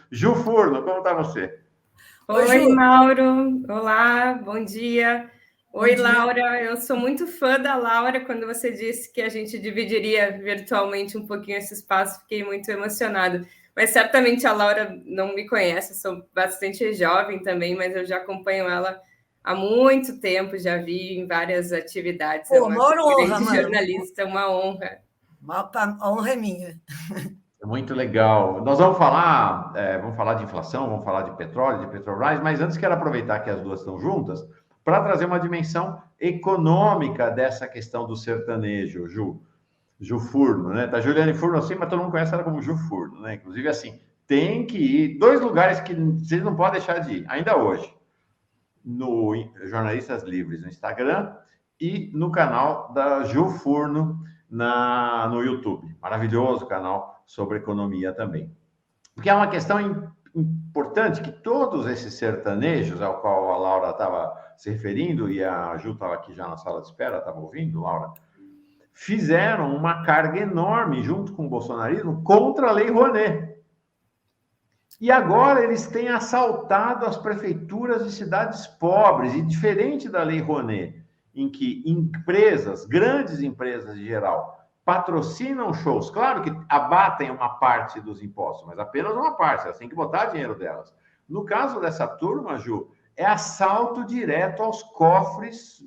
Ju Furno, como está você? Oi, Mauro. Olá, bom dia. Oi, dia. Laura. Eu sou muito fã da Laura. Quando você disse que a gente dividiria virtualmente um pouquinho esse espaço, fiquei muito emocionada. Mas certamente a Laura não me conhece, eu sou bastante jovem também, mas eu já acompanho ela há muito tempo, já vi em várias atividades. É uma grande jornalista, uma honra. A honra é minha. É muito legal. Nós vamos falar de inflação, vamos falar de petróleo, de Petrobras, mas antes quero aproveitar que as duas estão juntas para trazer uma dimensão econômica dessa questão do sertanejo, Ju Furno, né? Tá Juliane Furno assim, mas todo mundo conhece ela como Ju Furno, né? Inclusive, assim, tem que ir. Dois lugares que vocês não podem deixar de ir, ainda hoje. No Jornalistas Livres no Instagram e no canal da Ju Furno no YouTube. Maravilhoso canal sobre economia também. Porque é uma questão importante que todos esses sertanejos ao qual a Laura estava se referindo, e a Ju estava aqui já na sala de espera, estava ouvindo, Laura, fizeram uma carga enorme junto com o bolsonarismo contra a Lei Rouanet. E agora eles têm assaltado as prefeituras de cidades pobres, e diferente da Lei Rouanet, em que empresas, grandes empresas em geral, patrocinam shows, claro que abatem uma parte dos impostos, mas apenas uma parte, elas têm que botar dinheiro delas. No caso dessa turma, Ju, é assalto direto aos cofres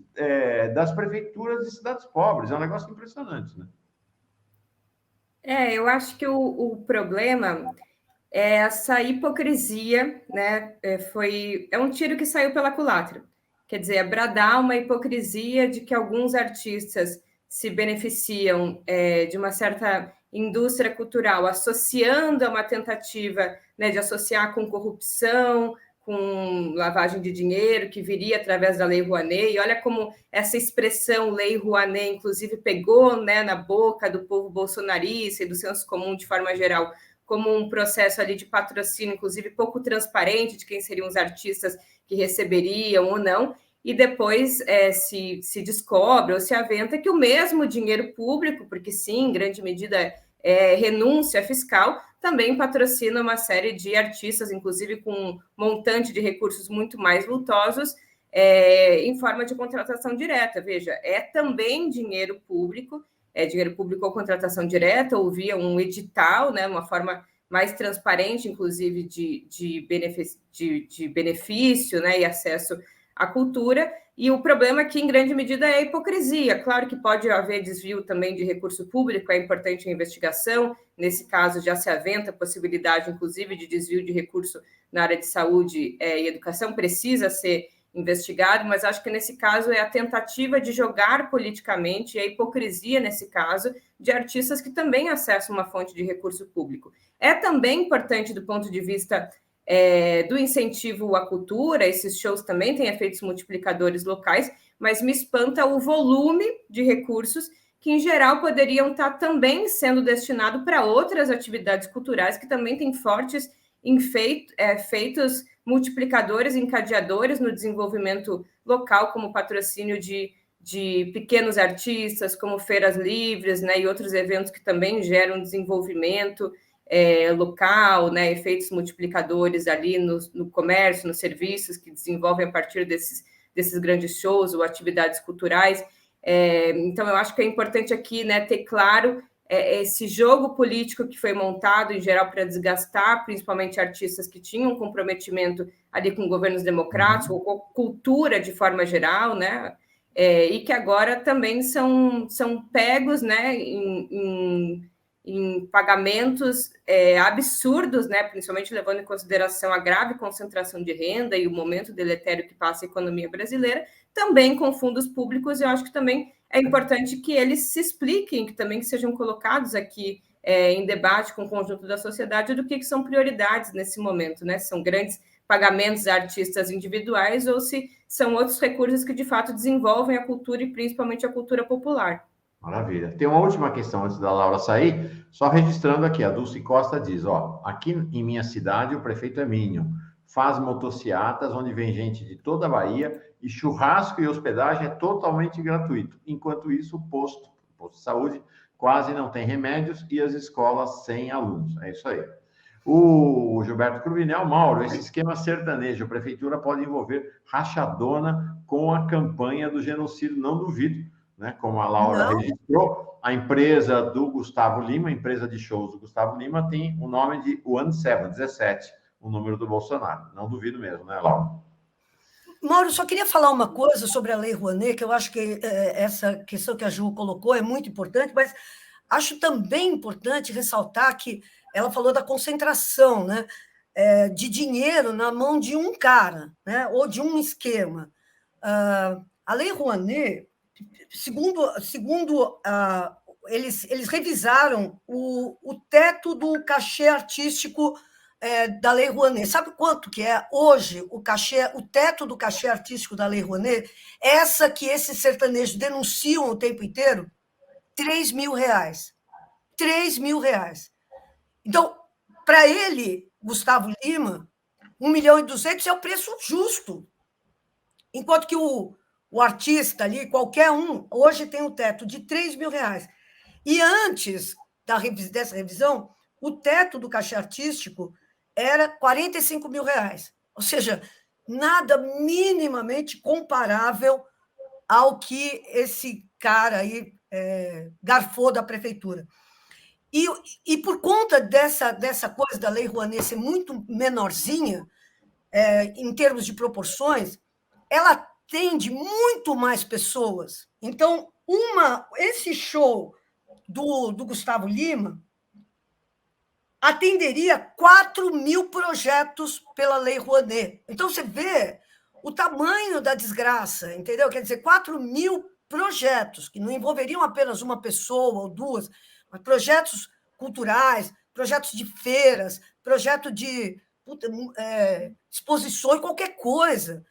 das prefeituras de cidades pobres. É um negócio impressionante, né? Eu acho que o problema é essa hipocrisia, né? É um tiro que saiu pela culatra. Quer dizer, é bradar uma hipocrisia de que alguns artistas se beneficiam de uma certa indústria cultural, associando a uma tentativa, né, de associar com corrupção, com lavagem de dinheiro, que viria através da Lei Rouanet. E olha como essa expressão Lei Rouanet, inclusive, pegou, né, na boca do povo bolsonarista e do senso comum de forma geral, como um processo ali de patrocínio, inclusive pouco transparente de quem seriam os artistas que receberiam ou não, e depois se descobre ou se aventa que o mesmo dinheiro público, porque sim, em grande medida renúncia fiscal, também patrocina uma série de artistas, inclusive com um montante de recursos muito mais vultosos, em forma de contratação direta. Veja, é também dinheiro público ou contratação direta, ou via um edital, né, uma forma mais transparente, inclusive, de benefício, né, e acesso à cultura. E o problema aqui, em grande medida, é a hipocrisia. Claro que pode haver desvio também de recurso público, é importante a investigação. Nesse caso, já se aventa a possibilidade, inclusive, de desvio de recurso na área de saúde e educação, precisa ser investigado, mas acho que nesse caso é a tentativa de jogar politicamente, e a hipocrisia nesse caso, de artistas que também acessam uma fonte de recurso público. É também importante do ponto de vista do incentivo à cultura, esses shows também têm efeitos multiplicadores locais, mas me espanta o volume de recursos que, em geral, poderiam estar também sendo destinados para outras atividades culturais que também têm fortes efeitos multiplicadores, encadeadores no desenvolvimento local, como patrocínio de pequenos artistas, como feiras livres, né, e outros eventos que também geram desenvolvimento local, né, efeitos multiplicadores ali no comércio, nos serviços que desenvolvem a partir desses grandes shows ou atividades culturais. Então, eu acho que é importante aqui, né, ter claro esse jogo político que foi montado, em geral, para desgastar, principalmente artistas que tinham um comprometimento ali com governos democráticos, ou com cultura de forma geral, né? E que agora também são pegos, né, em pagamentos absurdos, né, principalmente levando em consideração a grave concentração de renda e o momento deletério que passa a economia brasileira, também com fundos públicos. Eu acho que também é importante que eles se expliquem, que também sejam colocados aqui em debate com o conjunto da sociedade do que são prioridades nesse momento, né? Se são grandes pagamentos a artistas individuais ou se são outros recursos que, de fato, desenvolvem a cultura e principalmente a cultura popular. Maravilha. Tem uma última questão antes da Laura sair, só registrando aqui, a Dulce Costa diz, aqui em minha cidade o prefeito é Mínio, faz motociatas onde vem gente de toda a Bahia e churrasco e hospedagem é totalmente gratuito. Enquanto isso, o posto de saúde quase não tem remédios e as escolas sem alunos. É isso aí. O Gilberto Cruvinel, Mauro, esse esquema sertanejo, a prefeitura pode envolver rachadona com a campanha do genocídio, não duvido, né? Como a Laura registrou, a empresa do Gustavo Lima, a empresa de shows do Gustavo Lima, tem o nome de 17, o número do Bolsonaro. Não duvido mesmo, né, Laura? Mauro, só queria falar uma coisa sobre a Lei Rouanet, que eu acho que essa questão que a Ju colocou é muito importante, mas acho também importante ressaltar que ela falou da concentração, né, de dinheiro na mão de um cara, né, ou de um esquema. A Lei Rouanet, segundo eles revisaram o teto do cachê artístico da Lei Rouanet. Sabe quanto que é hoje o teto do cachê artístico da Lei Rouanet? Essa que esses sertanejos denunciam o tempo inteiro? R$3.000. R$3.000. Então, para ele, Gustavo Lima, 1.200.000 é o preço justo. Enquanto que o artista ali, qualquer um, hoje tem um teto de R$3.000. E antes dessa revisão, o teto do cachê artístico era R$45.000. Ou seja, nada minimamente comparável ao que esse cara aí garfou da prefeitura. E por conta dessa coisa da Lei Rouanet ser muito menorzinha, em termos de proporções, ela atende muito mais pessoas. Então, esse show do Gustavo Lima atenderia 4.000 projetos pela Lei Rouanet. Então, você vê o tamanho da desgraça, entendeu? Quer dizer, 4.000 projetos, que não envolveriam apenas uma pessoa ou duas, mas projetos culturais, projetos de feiras, projeto de exposições, qualquer coisa.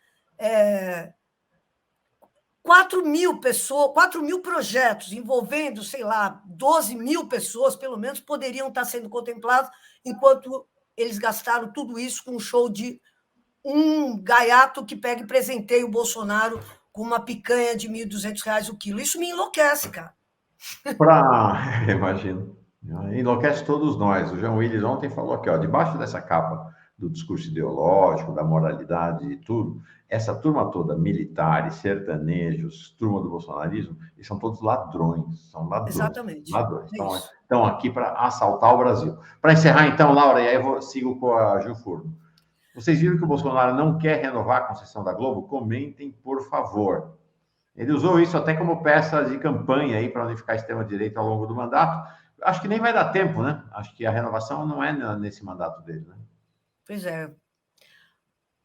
4.000 pessoas, 4.000 projetos envolvendo, sei lá, 12.000 pessoas, pelo menos, poderiam estar sendo contemplados, enquanto eles gastaram tudo isso com um show de um gaiato que pega e presenteia o Bolsonaro com uma picanha de R$1.200 o quilo. Isso me enlouquece, cara. Imagino. Enlouquece todos nós. O João Willis ontem falou aqui, ó, debaixo dessa capa do discurso ideológico, da moralidade e tudo, essa turma toda, militares, sertanejos, turma do bolsonarismo, eles são todos ladrões. São ladrões. Exatamente. Ladrões. Estão aqui para assaltar o Brasil. Para encerrar, então, Laura, e aí eu sigo com a Ju Furno. Vocês viram que o Bolsonaro não quer renovar a concessão da Globo? Comentem, por favor. Ele usou isso até como peça de campanha aí para unificar a extrema-direita ao longo do mandato. Acho que nem vai dar tempo, né? Acho que a renovação não é nesse mandato dele, né? Pois é.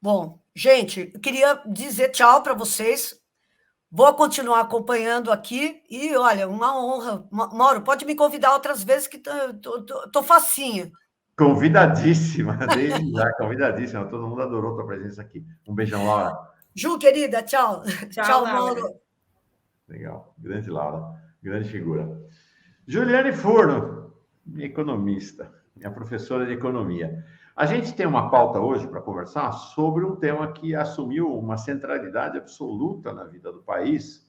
Bom, gente, eu queria dizer tchau para vocês. Vou continuar acompanhando aqui e, olha, uma honra. Mauro, pode me convidar outras vezes que tô facinha. Convidadíssima, desde já, convidadíssima. Todo mundo adorou a tua presença aqui. Um beijão, Laura. Ju, querida, tchau. Tchau, Mauro. Legal. Grande Laura, grande figura. Juliane Furno, minha economista, minha professora de economia. A gente tem uma pauta hoje para conversar sobre um tema que assumiu uma centralidade absoluta na vida do país.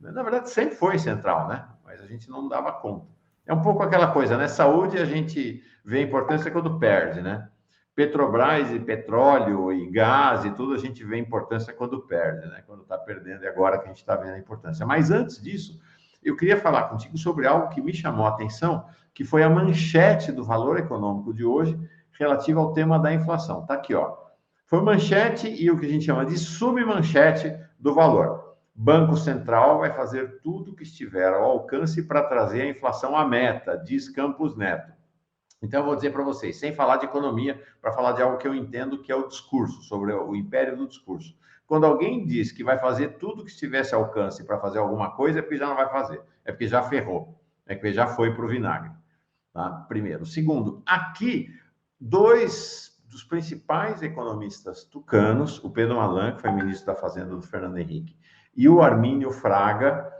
Na verdade, sempre foi central, né? Mas a gente não dava conta. É um pouco aquela coisa, né? Saúde, a gente vê a importância quando perde, né? Petrobras e petróleo e gás e tudo, a gente vê a importância quando perde, né? Quando está perdendo, e agora que a gente está vendo a importância. Mas antes disso, eu queria falar contigo sobre algo que me chamou a atenção, que foi a manchete do Valor Econômico de hoje, relativa ao tema da inflação. Está aqui, ó. Foi manchete e o que a gente chama de submanchete do Valor. Banco Central vai fazer tudo o que estiver ao alcance para trazer a inflação à meta, diz Campos Neto. Então, eu vou dizer para vocês, sem falar de economia, para falar de algo que eu entendo que é o discurso, sobre o império do discurso. Quando alguém diz que vai fazer tudo que estivesse ao alcance para fazer alguma coisa, é porque já não vai fazer, é porque já ferrou, é porque já foi para o vinagre. Tá? Primeiro. Segundo, aqui, dois dos principais economistas tucanos, o Pedro Malan, que foi ministro da Fazenda do Fernando Henrique, e o Armínio Fraga,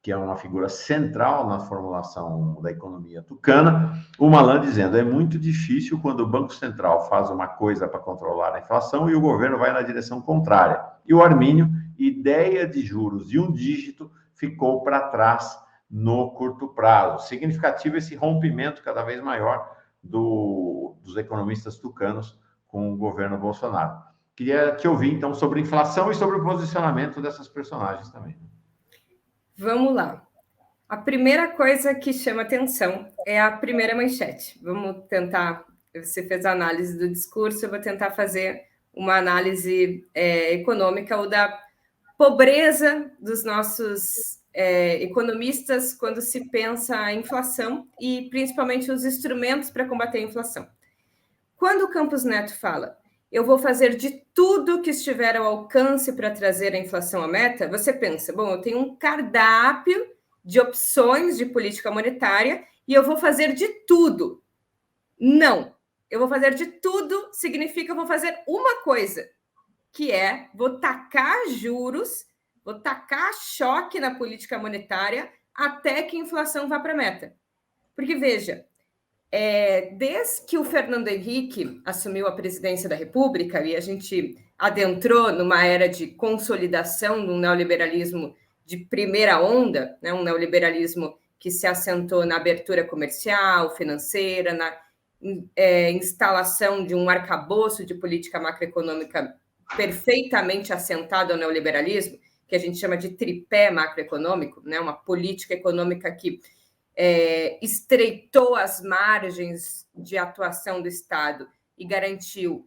que é uma figura central na formulação da economia tucana, o Malan dizendo, é muito difícil quando o Banco Central faz uma coisa para controlar a inflação e o governo vai na direção contrária. E o Armínio, ideia de juros de um dígito, ficou para trás no curto prazo. Significativo esse rompimento cada vez maior dos economistas tucanos com o governo Bolsonaro. Queria te ouvir, então, sobre inflação e sobre o posicionamento dessas personagens também. Vamos lá. A primeira coisa que chama atenção é a primeira manchete. Vamos tentar, você fez a análise do discurso, eu vou tentar fazer uma análise econômica ou da pobreza dos nossos economistas quando se pensa a inflação e principalmente os instrumentos para combater a inflação. Quando o Campos Neto fala, eu vou fazer de tudo que estiver ao alcance para trazer a inflação à meta, você pensa, bom, eu tenho um cardápio de opções de política monetária e eu vou fazer de tudo. Não, eu vou fazer de tudo significa eu vou fazer uma coisa, que é vou tacar juros, vou tacar choque na política monetária até que a inflação vá para a meta. Porque, veja, desde que o Fernando Henrique assumiu a presidência da República e a gente adentrou numa era de consolidação do neoliberalismo de primeira onda, né, um neoliberalismo que se assentou na abertura comercial, financeira, na instalação de um arcabouço de política macroeconômica perfeitamente assentado ao neoliberalismo, que a gente chama de tripé macroeconômico, né, uma política econômica que estreitou as margens de atuação do Estado e garantiu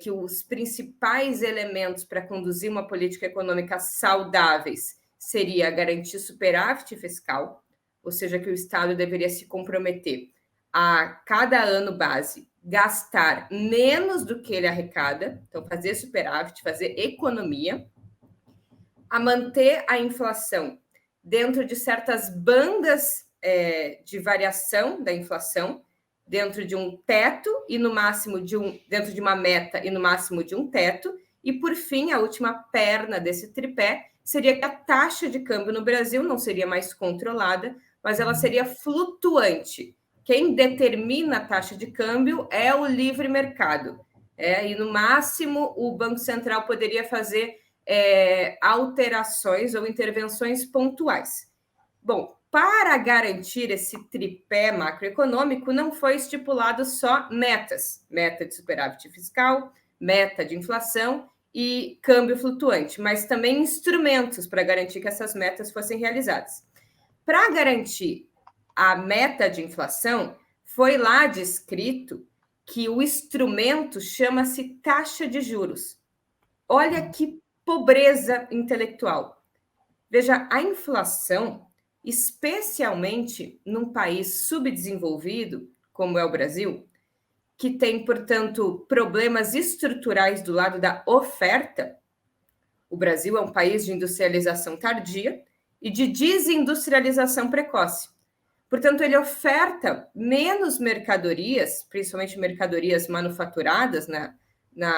que os principais elementos para conduzir uma política econômica saudáveis seria garantir superávit fiscal, ou seja, que o Estado deveria se comprometer a cada ano base gastar menos do que ele arrecada, então fazer superávit, fazer economia, a manter a inflação dentro de certas bandas de variação da inflação, dentro de um teto e no máximo dentro de uma meta e no máximo de um teto, e por fim, a última perna desse tripé seria que a taxa de câmbio no Brasil não seria mais controlada, mas ela seria flutuante. Quem determina a taxa de câmbio é o livre mercado. E no máximo o Banco Central poderia fazer alterações ou intervenções pontuais. Bom, para garantir esse tripé macroeconômico, não foi estipulado só metas, meta de superávit fiscal, meta de inflação e câmbio flutuante, mas também instrumentos para garantir que essas metas fossem realizadas. Para garantir a meta de inflação, foi lá descrito que o instrumento chama-se taxa de juros. Olha que pobreza intelectual. Veja, a inflação, especialmente num país subdesenvolvido, como é o Brasil, que tem, portanto, problemas estruturais do lado da oferta. O Brasil é um país de industrialização tardia e de desindustrialização precoce. Portanto, ele oferta menos mercadorias, principalmente mercadorias manufaturadas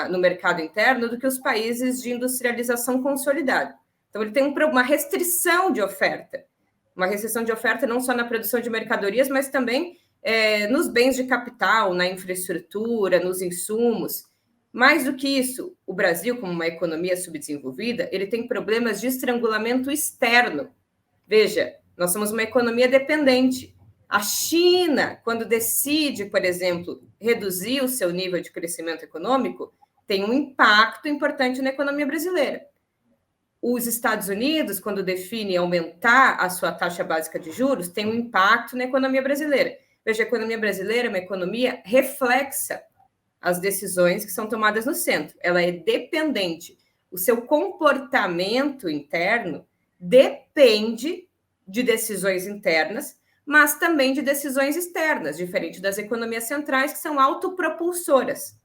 no mercado interno, do que os países de industrialização consolidada. Então, ele tem uma restrição de oferta. Uma restrição de oferta não só na produção de mercadorias, mas também nos bens de capital, na infraestrutura, nos insumos. Mais do que isso, o Brasil, como uma economia subdesenvolvida, ele tem problemas de estrangulamento externo. Veja, nós somos uma economia dependente. A China, quando decide, por exemplo, reduzir o seu nível de crescimento econômico, tem um impacto importante na economia brasileira. Os Estados Unidos, quando define aumentar a sua taxa básica de juros, tem um impacto na economia brasileira. Veja, a economia brasileira é uma economia reflexa às decisões que são tomadas no centro. Ela é dependente. O seu comportamento interno depende de decisões internas, mas também de decisões externas, diferente das economias centrais, que são autopropulsoras.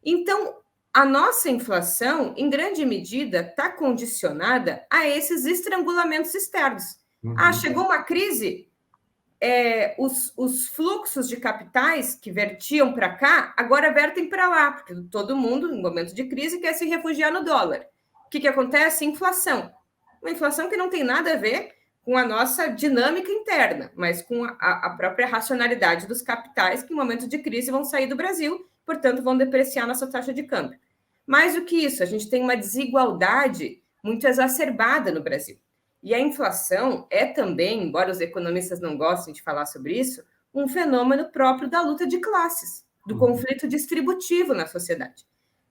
Então, a nossa inflação, em grande medida, está condicionada a esses estrangulamentos externos. Chegou uma crise, os fluxos de capitais que vertiam para cá, agora vertem para lá, porque todo mundo, em momento de crise, quer se refugiar no dólar. O que acontece? Inflação. Uma inflação que não tem nada a ver com a nossa dinâmica interna, mas com a própria racionalidade dos capitais que, em momento de crise, vão sair do Brasil, portanto, vão depreciar nossa taxa de câmbio. Mais do que isso, a gente tem uma desigualdade muito exacerbada no Brasil. E a inflação é também, embora os economistas não gostem de falar sobre isso, um fenômeno próprio da luta de classes, do conflito distributivo na sociedade.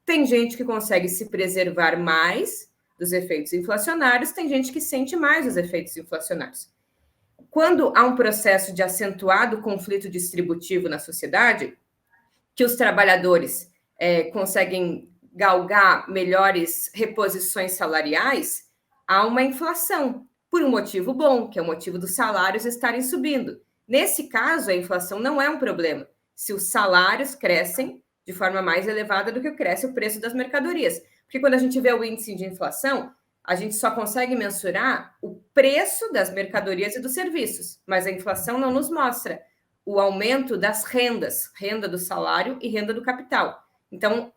Tem gente que consegue se preservar mais dos efeitos inflacionários, tem gente que sente mais os efeitos inflacionários. Quando há um processo de acentuado conflito distributivo na sociedade, que os trabalhadores conseguem galgar melhores reposições salariais, há uma inflação, por um motivo bom, que é o motivo dos salários estarem subindo. Nesse caso, a inflação não é um problema, se os salários crescem de forma mais elevada do que cresce o preço das mercadorias. Porque quando a gente vê o índice de inflação, a gente só consegue mensurar o preço das mercadorias e dos serviços, mas a inflação não nos mostra o aumento das rendas, renda do salário e renda do capital. Então,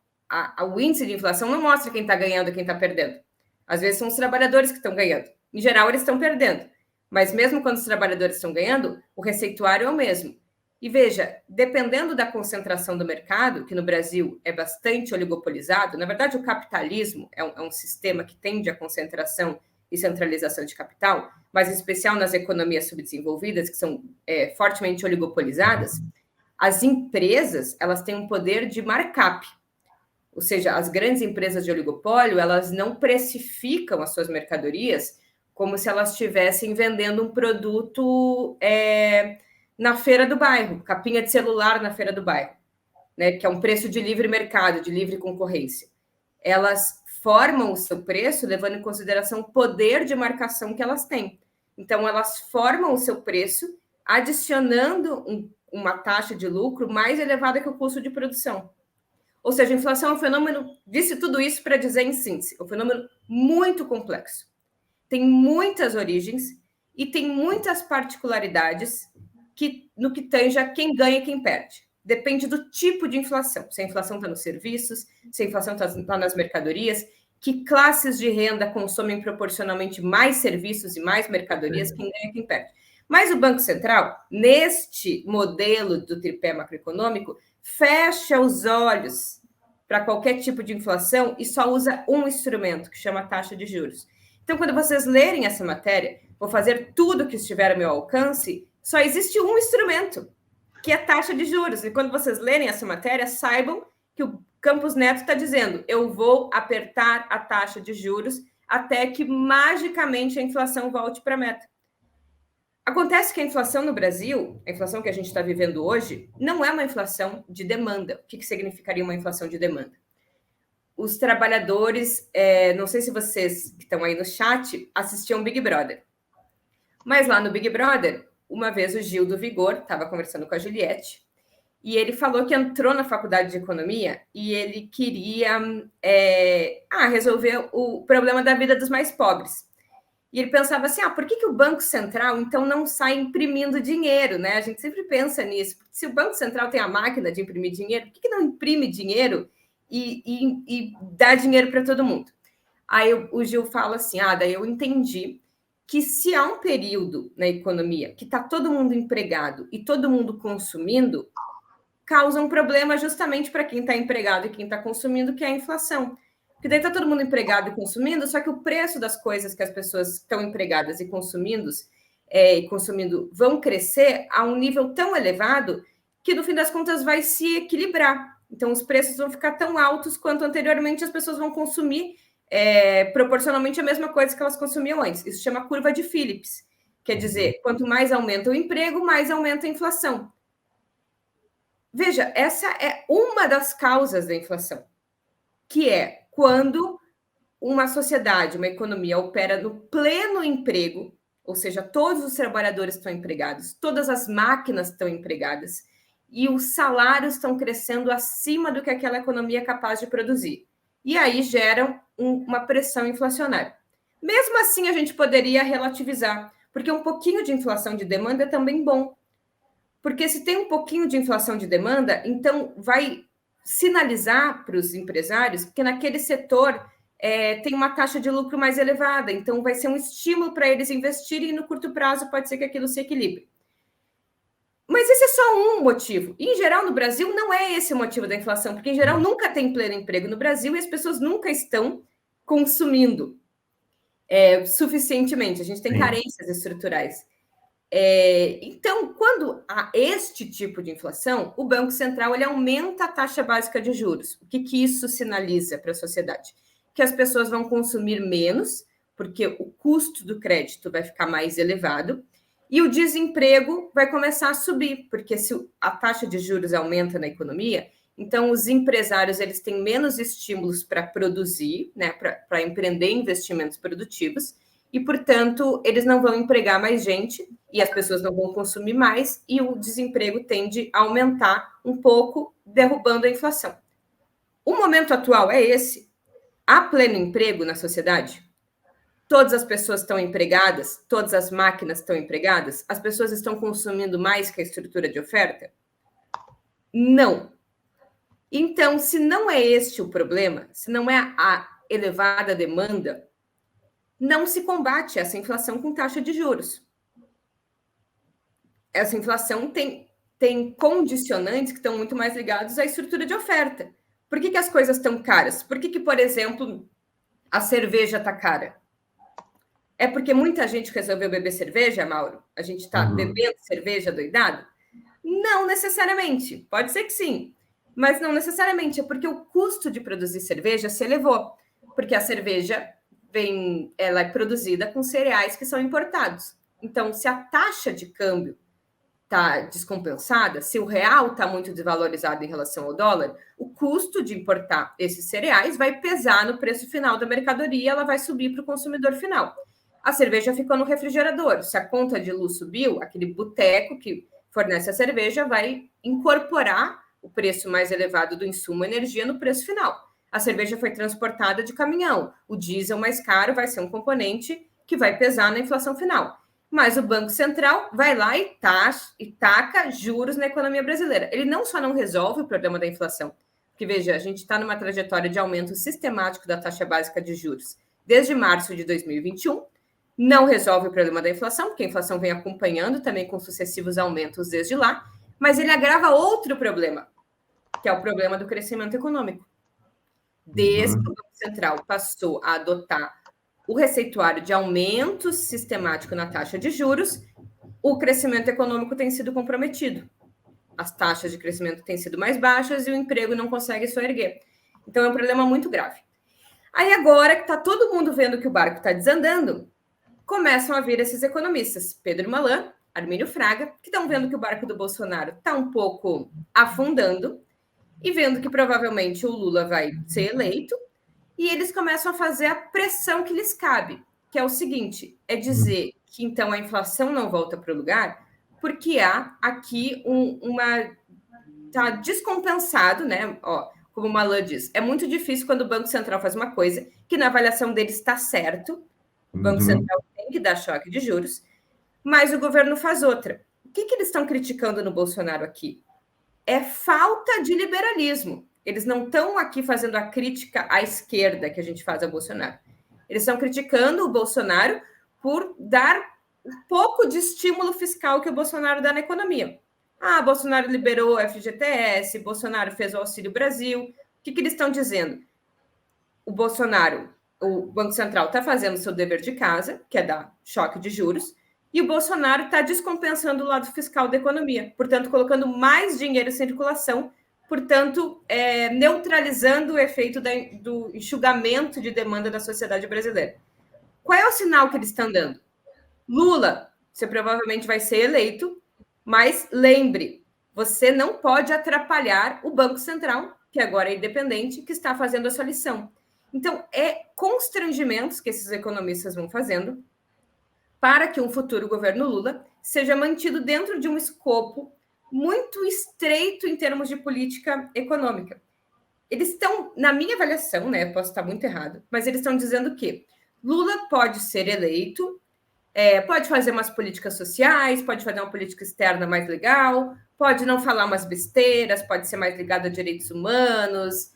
o índice de inflação não mostra quem está ganhando e quem está perdendo. Às vezes são os trabalhadores que estão ganhando. Em geral, eles estão perdendo. Mas mesmo quando os trabalhadores estão ganhando, o receituário é o mesmo. E veja, dependendo da concentração do mercado, que no Brasil é bastante oligopolizado, na verdade o capitalismo é um sistema que tende à concentração e centralização de capital, mas em especial nas economias subdesenvolvidas, que são fortemente oligopolizadas, as empresas elas têm um poder de markup. Ou seja, as grandes empresas de oligopólio, elas não precificam as suas mercadorias como se elas estivessem vendendo um produto na feira do bairro, capinha de celular na feira do bairro, né, que é um preço de livre mercado, de livre concorrência. Elas formam o seu preço levando em consideração o poder de marcação que elas têm. Então, elas formam o seu preço adicionando uma taxa de lucro mais elevada que o custo de produção. Ou seja, a inflação é um fenômeno, disse tudo isso para dizer em síntese, é um fenômeno muito complexo. Tem muitas origens e tem muitas particularidades no que tange a quem ganha e quem perde. Depende do tipo de inflação. Se a inflação está nos serviços, se a inflação está nas mercadorias, que classes de renda consomem proporcionalmente mais serviços e mais mercadorias, quem ganha e quem perde. Mas o Banco Central, neste modelo do tripé macroeconômico, fecha os olhos para qualquer tipo de inflação e só usa um instrumento, que chama taxa de juros. Então, quando vocês lerem essa matéria, vou fazer tudo que estiver ao meu alcance, só existe um instrumento, que é a taxa de juros. E quando vocês lerem essa matéria, saibam que o Campos Neto está dizendo: eu vou apertar a taxa de juros até que magicamente a inflação volte para a meta. Acontece que a inflação no Brasil, a inflação que a gente está vivendo hoje, não é uma inflação de demanda. O que significaria uma inflação de demanda? Os trabalhadores, não sei se vocês que estão aí no chat assistiam Big Brother, mas lá no Big Brother, uma vez o Gil do Vigor estava conversando com a Juliette e ele falou que entrou na faculdade de economia e ele queria resolver o problema da vida dos mais pobres. E ele pensava assim, por que o Banco Central, então, não sai imprimindo dinheiro, né? A gente sempre pensa nisso. Se o Banco Central tem a máquina de imprimir dinheiro, por que não imprime dinheiro e dá dinheiro para todo mundo? Aí o Gil fala assim, daí eu entendi que se há um período na economia que está todo mundo empregado e todo mundo consumindo, causa um problema justamente para quem está empregado e quem está consumindo, que é a inflação. Porque daí está todo mundo empregado e consumindo, só que o preço das coisas que as pessoas estão empregadas e consumindo vão crescer a um nível tão elevado que, no fim das contas, vai se equilibrar. Então, os preços vão ficar tão altos quanto anteriormente as pessoas vão consumir proporcionalmente a mesma coisa que elas consumiam antes. Isso chama curva de Phillips. Quer dizer, quanto mais aumenta o emprego, mais aumenta a inflação. Veja, essa é uma das causas da inflação, que é quando uma sociedade, uma economia opera no pleno emprego, ou seja, todos os trabalhadores estão empregados, todas as máquinas estão empregadas e os salários estão crescendo acima do que aquela economia é capaz de produzir. E aí geram uma pressão inflacionária. Mesmo assim, a gente poderia relativizar, porque um pouquinho de inflação de demanda é também bom. Porque se tem um pouquinho de inflação de demanda, então vai sinalizar para os empresários que naquele setor tem uma taxa de lucro mais elevada, então vai ser um estímulo para eles investirem e no curto prazo pode ser que aquilo se equilibre. Mas esse é só um motivo. E, em geral, no Brasil, não é esse o motivo da inflação, porque, em geral, nunca tem pleno emprego no Brasil e as pessoas nunca estão consumindo suficientemente. A gente tem carências estruturais. Então, quando há este tipo de inflação, o Banco Central ele aumenta a taxa básica de juros. O que isso sinaliza para a sociedade? Que as pessoas vão consumir menos, porque o custo do crédito vai ficar mais elevado, e o desemprego vai começar a subir, porque se a taxa de juros aumenta na economia, então os empresários eles têm menos estímulos para produzir, né, para empreender investimentos produtivos, e, portanto, eles não vão empregar mais gente, e as pessoas não vão consumir mais, e o desemprego tende a aumentar um pouco, derrubando a inflação. O momento atual é esse. Há pleno emprego na sociedade? Todas as pessoas estão empregadas? Todas as máquinas estão empregadas? As pessoas estão consumindo mais que a estrutura de oferta? Não. Então, se não é este o problema, se não é a elevada demanda, não se combate essa inflação com taxa de juros. Essa inflação tem condicionantes que estão muito mais ligados à estrutura de oferta. Por que as coisas estão caras? Por que, por exemplo, a cerveja está cara? É porque muita gente resolveu beber cerveja, Mauro? A gente está bebendo cerveja doidado? Não necessariamente. Pode ser que sim, mas não necessariamente. É porque o custo de produzir cerveja se elevou. Porque a cerveja ela é produzida com cereais que são importados. Então, se a taxa de câmbio está descompensada, se o real está muito desvalorizado em relação ao dólar, o custo de importar esses cereais vai pesar no preço final da mercadoria, ela vai subir para o consumidor final. A cerveja ficou no refrigerador. Se a conta de luz subiu, aquele boteco que fornece a cerveja vai incorporar o preço mais elevado do insumo energia no preço final. A cerveja foi transportada de caminhão. O diesel mais caro vai ser um componente que vai pesar na inflação final. Mas o Banco Central vai lá e taca juros na economia brasileira. Ele não só não resolve o problema da inflação, porque, veja, a gente está numa trajetória de aumento sistemático da taxa básica de juros desde março de 2021, não resolve o problema da inflação, porque a inflação vem acompanhando também com sucessivos aumentos desde lá, mas ele agrava outro problema, que é o problema do crescimento econômico. Desde que o Banco Central passou a adotar o receituário de aumento sistemático na taxa de juros, o crescimento econômico tem sido comprometido. As taxas de crescimento têm sido mais baixas e o emprego não consegue soerguer. Então, é um problema muito grave. Aí, agora que está todo mundo vendo que o barco está desandando, começam a vir esses economistas, Pedro Malan, Armínio Fraga, que estão vendo que o barco do Bolsonaro está um pouco afundando e vendo que provavelmente o Lula vai ser eleito, e eles começam a fazer a pressão que lhes cabe, que é o seguinte, é dizer que, então, a inflação não volta para o lugar, porque há aqui está descompensado, né? Ó, como o Malan diz, é muito difícil quando o Banco Central faz uma coisa que na avaliação dele está certo, o Banco Central tem que dar choque de juros, mas o governo faz outra. O que eles estão criticando no Bolsonaro aqui? É falta de liberalismo. Eles não estão aqui fazendo a crítica à esquerda que a gente faz ao Bolsonaro. Eles estão criticando o Bolsonaro por dar um pouco de estímulo fiscal que o Bolsonaro dá na economia. Ah, Bolsonaro liberou o FGTS, Bolsonaro fez o Auxílio Brasil. O que eles estão dizendo? O Banco Central está fazendo o seu dever de casa, que é dar choque de juros, e o Bolsonaro está descompensando o lado fiscal da economia, portanto, colocando mais dinheiro em circulação, portanto, neutralizando o efeito do enxugamento de demanda da sociedade brasileira. Qual é o sinal que eles estão dando? Lula, você provavelmente vai ser eleito, mas lembre, você não pode atrapalhar o Banco Central, que agora é independente, que está fazendo a sua lição. Então, é constrangimentos que esses economistas vão fazendo para que um futuro governo Lula seja mantido dentro de um escopo muito estreito em termos de política econômica. Eles estão, na minha avaliação, né, posso estar muito errado, mas eles estão dizendo que Lula pode ser eleito, pode fazer umas políticas sociais, pode fazer uma política externa mais legal, pode não falar umas besteiras, pode ser mais ligado a direitos humanos,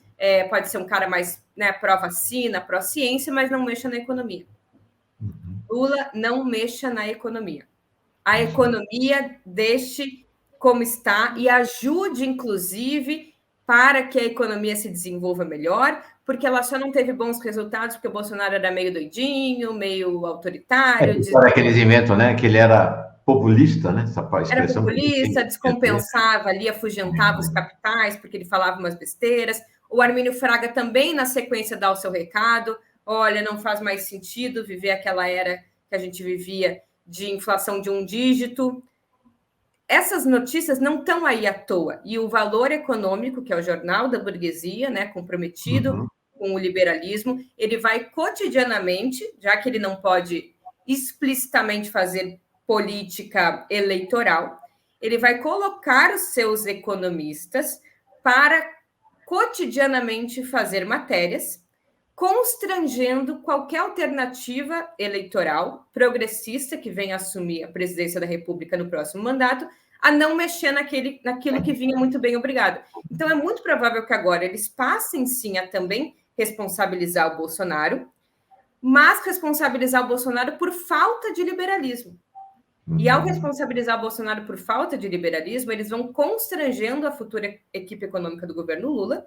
pode ser um cara mais, né, pró-vacina, pró-ciência, mas não mexa na economia. Lula não mexa na economia. A economia deixe como está e ajude, inclusive, para que a economia se desenvolva melhor, porque ela só não teve bons resultados porque o Bolsonaro era meio doidinho, meio autoritário. Aqueles inventam, né? Que ele era populista, né? Essa Era expressão populista, descompensava ali, afugentava os capitais, porque ele falava umas besteiras. O Armínio Fraga também, na sequência, dá o seu recado. Olha, não faz mais sentido viver aquela era que a gente vivia de inflação de um dígito. Essas notícias não estão aí à toa. E o Valor Econômico, que é o jornal da burguesia, né, comprometido com o liberalismo, ele vai cotidianamente, já que ele não pode explicitamente fazer política eleitoral, ele vai colocar os seus economistas para cotidianamente fazer matérias constrangendo qualquer alternativa eleitoral progressista que venha assumir a presidência da República no próximo mandato a não mexer naquilo que vinha muito bem, obrigado. Então, é muito provável que agora eles passem, sim, a também responsabilizar o Bolsonaro, mas responsabilizar o Bolsonaro por falta de liberalismo. E ao responsabilizar o Bolsonaro por falta de liberalismo, eles vão constrangendo a futura equipe econômica do governo Lula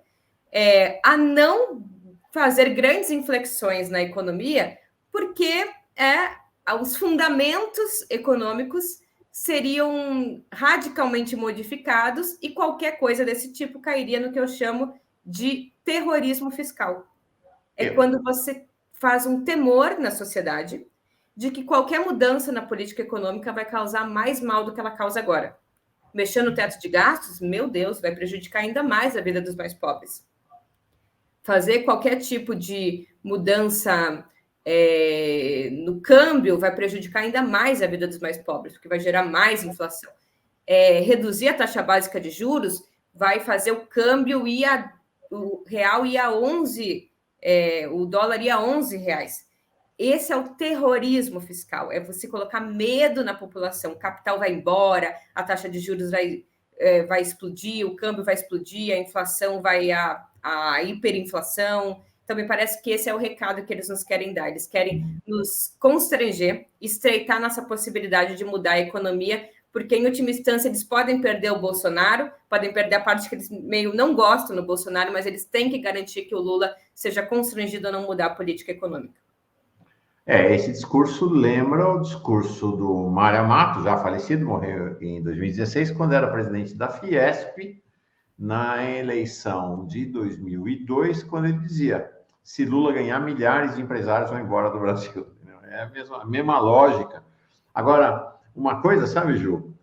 a não fazer grandes inflexões na economia, porque os fundamentos econômicos seriam radicalmente modificados e qualquer coisa desse tipo cairia no que eu chamo de terrorismo fiscal. É quando você faz um temor na sociedade de que qualquer mudança na política econômica vai causar mais mal do que ela causa agora. Mexer no teto de gastos, meu Deus, vai prejudicar ainda mais a vida dos mais pobres. Fazer qualquer tipo de mudança no câmbio vai prejudicar ainda mais a vida dos mais pobres, porque vai gerar mais inflação. Reduzir a taxa básica de juros vai fazer o câmbio o real ir a 11, o dólar ir a 11 reais. Esse é o terrorismo fiscal, é você colocar medo na população, o capital vai embora, a taxa de juros vai explodir, o câmbio vai explodir, a inflação vai a hiperinflação. Então, me parece que esse é o recado que eles nos querem dar. Eles querem nos constranger, estreitar nossa possibilidade de mudar a economia, porque, em última instância, eles podem perder o Bolsonaro, podem perder a parte que eles meio não gostam no Bolsonaro, mas eles têm que garantir que o Lula seja constrangido a não mudar a política econômica. Esse discurso lembra o discurso do Mário Amato, já falecido, morreu em 2016, quando era presidente da Fiesp, na eleição de 2002, quando ele dizia: se Lula ganhar, milhares de empresários vão embora do Brasil. É a mesma lógica. Agora, uma coisa, sabe, Ju?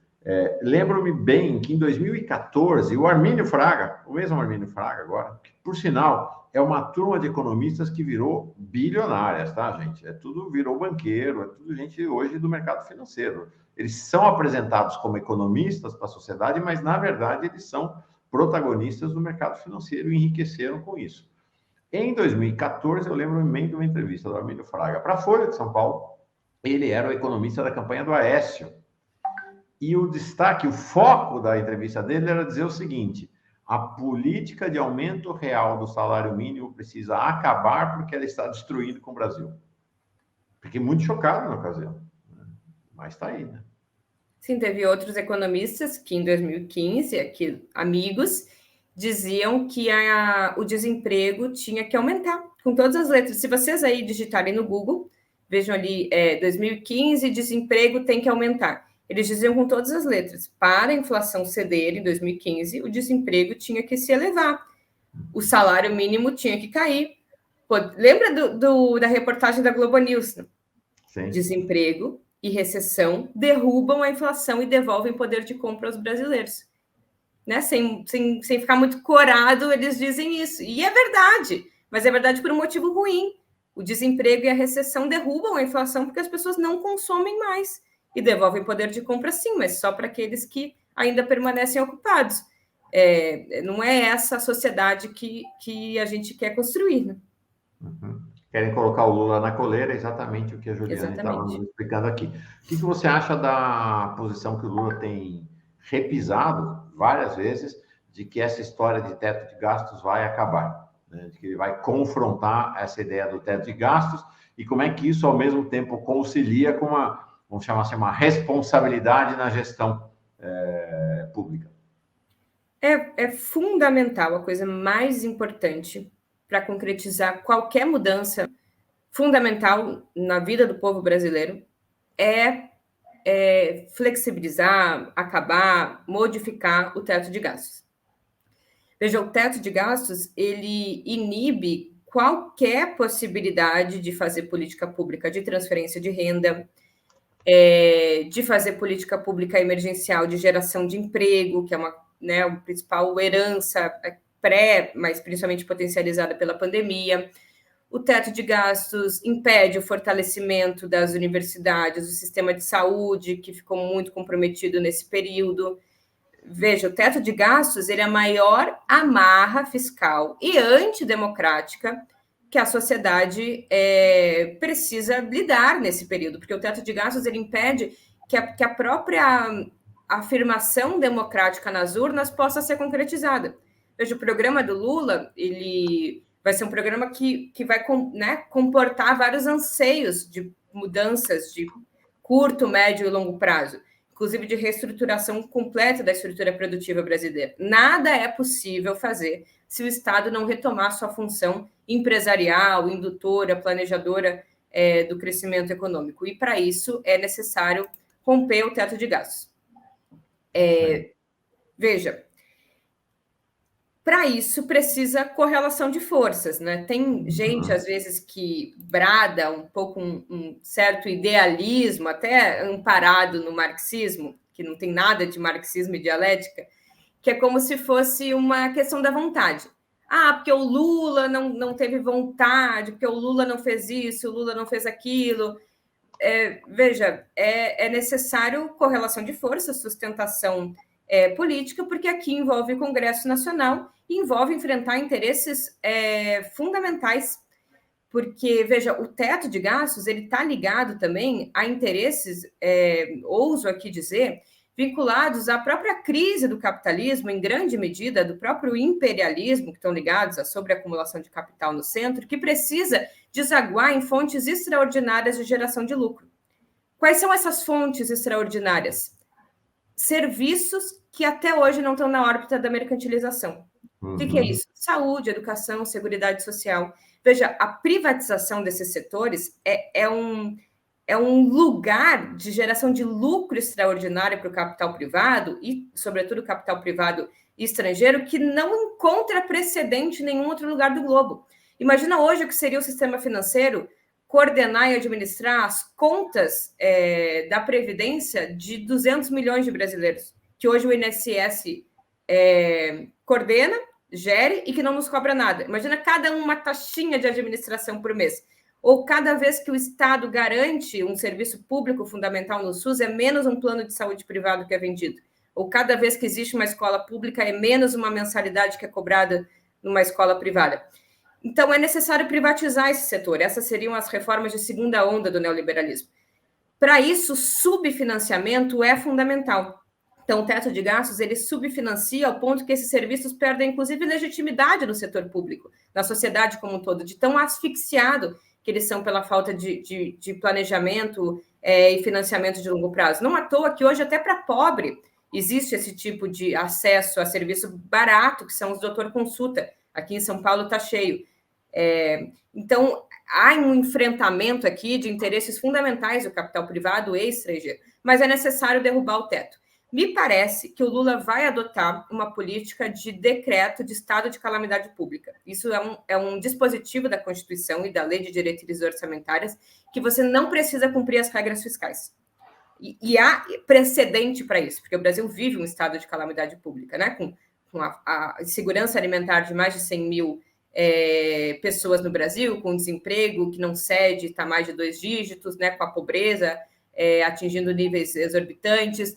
Lembro-me bem que em 2014, o Armínio Fraga, o mesmo Armínio Fraga agora, que, por sinal, é uma turma de economistas que virou bilionárias, tá, gente? Virou banqueiro, é tudo gente hoje do mercado financeiro. Eles são apresentados como economistas para a sociedade, mas, na verdade, eles são protagonistas do mercado financeiro e enriqueceram com isso. Em 2014, eu lembro-me bem de uma entrevista do Armínio Fraga para a Folha de São Paulo. Ele era o economista da campanha do Aécio. E o destaque, o foco da entrevista dele era dizer o seguinte: a política de aumento real do salário mínimo precisa acabar porque ela está destruindo com o Brasil. Fiquei muito chocado na ocasião, mas está aí, né? Sim, teve outros economistas que em 2015, aqui, amigos, diziam que o desemprego tinha que aumentar, com todas as letras. Se vocês aí digitarem no Google, vejam ali, 2015, desemprego tem que aumentar. Eles diziam com todas as letras, para a inflação ceder em 2015, o desemprego tinha que se elevar, o salário mínimo tinha que cair. Pô, lembra da reportagem da Globo News? Sim. Desemprego e recessão derrubam a inflação e devolvem poder de compra aos brasileiros. Né? Sem ficar muito corado, eles dizem isso. E é verdade, mas é verdade por um motivo ruim. O desemprego e a recessão derrubam a inflação porque as pessoas não consomem mais. E devolvem poder de compra, sim, mas só para aqueles que ainda permanecem ocupados. Não é essa a sociedade que a gente quer construir. Né? Querem colocar o Lula na coleira, exatamente o que a Juliana estava nos explicando aqui. O que você acha da posição que o Lula tem repisado várias vezes, de que essa história de teto de gastos vai acabar? Né? De que ele vai confrontar essa ideia do teto de gastos e como é que isso, ao mesmo tempo, concilia com vamos chamar assim, uma responsabilidade na gestão pública. É fundamental, a coisa mais importante para concretizar qualquer mudança fundamental na vida do povo brasileiro é flexibilizar, acabar, modificar o teto de gastos. Veja, o teto de gastos, ele inibe qualquer possibilidade de fazer política pública de transferência de renda, de fazer política pública emergencial de geração de emprego, que é uma principal herança mas principalmente potencializada pela pandemia. O teto de gastos impede o fortalecimento das universidades, do sistema de saúde, que ficou muito comprometido nesse período. Veja, o teto de gastos ele é a maior amarra fiscal e antidemocrática que a sociedade precisa lidar nesse período, porque o teto de gastos ele impede que a própria afirmação democrática nas urnas possa ser concretizada. Veja, o programa do Lula ele vai ser um programa que vai comportar vários anseios de mudanças de curto, médio e longo prazo, inclusive de reestruturação completa da estrutura produtiva brasileira. Nada é possível fazer se o Estado não retomar sua função empresarial, indutora, planejadora do crescimento econômico. E, para isso, é necessário romper o teto de gastos. Veja, para isso precisa correlação de forças, né? Tem gente, às vezes, que brada um pouco um certo idealismo, até amparado no marxismo, que não tem nada de marxismo e dialética, que é como se fosse uma questão da vontade. Porque o Lula não teve vontade, porque o Lula não fez isso, o Lula não fez aquilo. Veja, é necessário correlação de forças, sustentação política, porque aqui envolve o Congresso Nacional e envolve enfrentar interesses fundamentais, porque, veja, o teto de gastos ele está ligado também a interesses, ouso aqui dizer, vinculados à própria crise do capitalismo, em grande medida, do próprio imperialismo, que estão ligados à sobreacumulação de capital no centro, que precisa desaguar em fontes extraordinárias de geração de lucro. Quais são essas fontes extraordinárias? Serviços que até hoje não estão na órbita da mercantilização. O que é isso? Saúde, educação, seguridade social. Veja, a privatização desses setores é um lugar de geração de lucro extraordinário para o capital privado e, sobretudo, o capital privado estrangeiro, que não encontra precedente em nenhum outro lugar do globo. Imagina hoje o que seria o sistema financeiro coordenar e administrar as contas da Previdência de 200 milhões de brasileiros, que hoje o INSS coordena, gere e que não nos cobra nada. Imagina cada uma taxinha de administração por mês. Ou cada vez que o Estado garante um serviço público fundamental no SUS, é menos um plano de saúde privado que é vendido. Ou cada vez que existe uma escola pública, é menos uma mensalidade que é cobrada numa escola privada. Então, é necessário privatizar esse setor. Essas seriam as reformas de segunda onda do neoliberalismo. Para isso, subfinanciamento é fundamental. Então, o teto de gastos, ele subfinancia ao ponto que esses serviços perdem, inclusive, legitimidade no setor público, na sociedade como um todo, de tão asfixiado que eles são pela falta de planejamento e financiamento de longo prazo. Não à toa que hoje, até para pobre, existe esse tipo de acesso a serviço barato, que são os doutor consulta. Aqui em São Paulo está cheio. Então, há um enfrentamento aqui de interesses fundamentais do capital privado e estrangeiro, mas é necessário derrubar o teto. Me parece que o Lula vai adotar uma política de decreto de estado de calamidade pública. Isso é um dispositivo da Constituição e da Lei de Diretrizes Orçamentárias que você não precisa cumprir as regras fiscais. E há precedente para isso, porque o Brasil vive um estado de calamidade pública, né? Com a segurança alimentar de mais de 100 mil pessoas no Brasil, com desemprego que não cede, está mais de 2 dígitos, né? Com a pobreza atingindo níveis exorbitantes.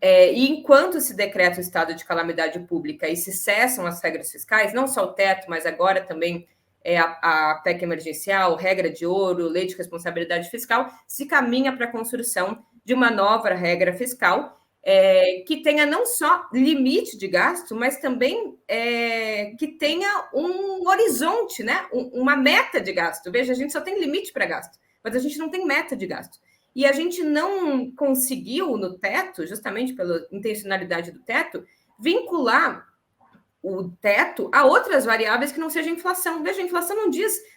E enquanto se decreta o estado de calamidade pública e se cessam as regras fiscais, não só o teto, mas agora também a PEC emergencial, regra de ouro, lei de responsabilidade fiscal, se caminha para a construção de uma nova regra fiscal que tenha não só limite de gasto, mas também que tenha um horizonte, né? Uma meta de gasto. Veja, a gente só tem limite para gasto, mas a gente não tem meta de gasto. E a gente não conseguiu, no teto, justamente pela intencionalidade do teto, vincular o teto a outras variáveis que não seja inflação. Veja, a inflação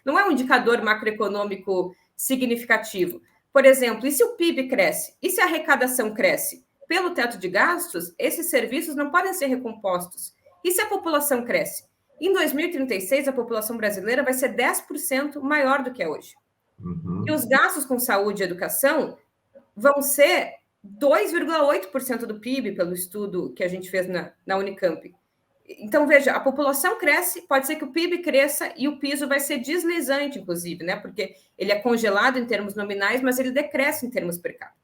não é um indicador macroeconômico significativo. por exemplo, e se o PIB cresce? E se a arrecadação cresce? Pelo teto de gastos, esses serviços não podem ser recompostos. E se a população cresce? Em 2036, a população brasileira vai ser 10% maior do que é hoje. E os gastos com saúde e educação vão ser 2,8% do PIB, pelo estudo que a gente fez na Unicamp. Então, veja, a população cresce, pode ser que o PIB cresça e o piso vai ser deslizante, inclusive, né? Porque ele é congelado em termos nominais, mas ele decresce em termos per capita.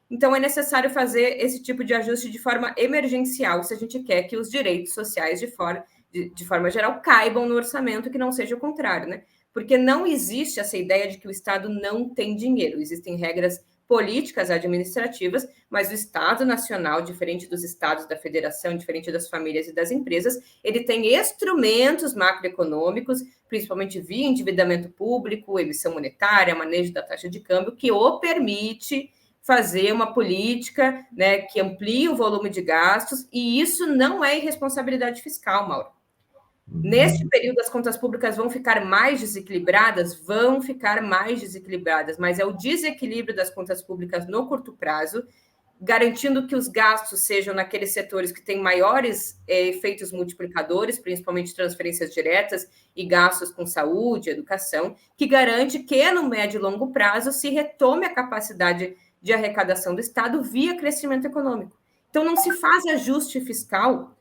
Então, é necessário fazer esse tipo de ajuste de forma emergencial, se a gente quer que os direitos sociais, de forma geral, caibam no orçamento, que não seja o contrário, né? Porque não existe essa ideia de que o Estado não tem dinheiro. Existem regras políticas administrativas, mas o Estado Nacional, diferente dos estados da federação, diferente das famílias e das empresas, ele tem instrumentos macroeconômicos, principalmente via endividamento público, emissão monetária, manejo da taxa de câmbio, que o permite fazer uma política, né, que amplie o volume de gastos, e isso não é irresponsabilidade fiscal, Mauro. Neste período, as contas públicas vão ficar mais desequilibradas, mas é o desequilíbrio das contas públicas no curto prazo, garantindo que os gastos sejam naqueles setores que têm maiores efeitos multiplicadores, principalmente transferências diretas e gastos com saúde, educação, que garante que, no médio e longo prazo, se retome a capacidade de arrecadação do Estado via crescimento econômico. Então, não se faz ajuste fiscal